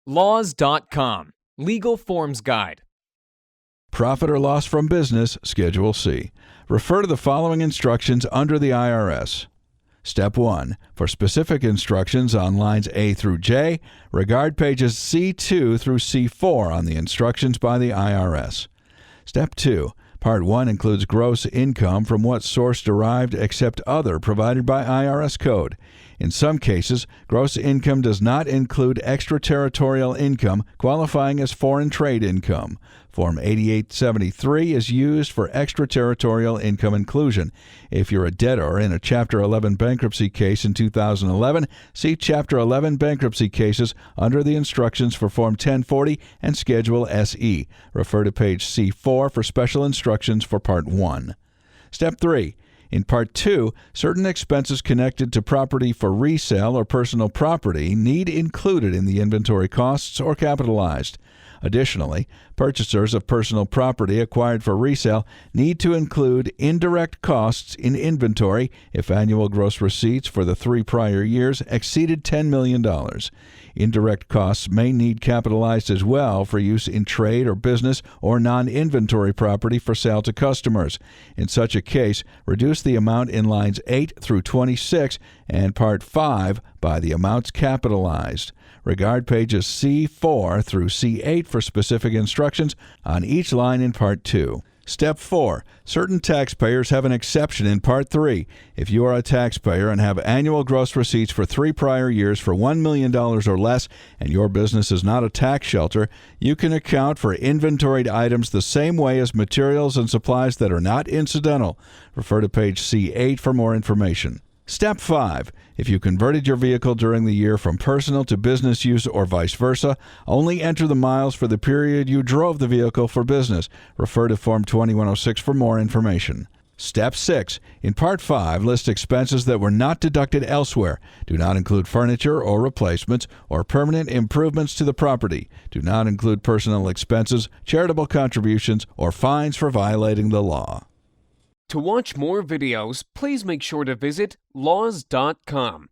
Laws.com, Legal Forms Guide. Profit or loss from business, Schedule C. Refer to the following instructions under the IRS. Step 1. For specific instructions on lines A through J, regard pages C2 through C4 on the instructions by the IRS. Step 2. Part 1 includes gross income from what source derived except other provided by IRS code. In some cases, gross income does not include extraterritorial income qualifying as foreign trade income. Form 8873 is used for extraterritorial income inclusion. If you're a debtor in a Chapter 11 bankruptcy case in 2011, see Chapter 11 bankruptcy cases under the instructions for Form 1040 and Schedule SE. Refer to page C4 for special instructions for Part 1. Step 3. In Part 2, certain expenses connected to property for resale or personal property need included in the inventory costs or capitalized. Additionally, purchasers of personal property acquired for resale need to include indirect costs in inventory if annual gross receipts for the 3 prior years exceeded $10 million. Indirect costs may need capitalized as well for use in trade or business or non-inventory property for sale to customers. In such a case, reduce the amount in lines 8 through 26 and Part 5 by the amounts capitalized. Regard pages C4 through C8 for specific instructions on each line in Part 2. Step 4. Certain taxpayers have an exception in Part 3. If you are a taxpayer and have annual gross receipts for 3 prior years for $1 million or less and your business is not a tax shelter, you can account for inventoried items the same way as materials and supplies that are not incidental. Refer to page C8 for more information. Step 5. If you converted your vehicle during the year from personal to business use or vice versa, only enter the miles for the period you drove the vehicle for business. Refer to Form 2106 for more information. Step 6. In Part 5, list expenses that were not deducted elsewhere. Do not include furniture or replacements or permanent improvements to the property. Do not include personal expenses, charitable contributions, or fines for violating the law. To watch more videos, please make sure to visit Laws.com.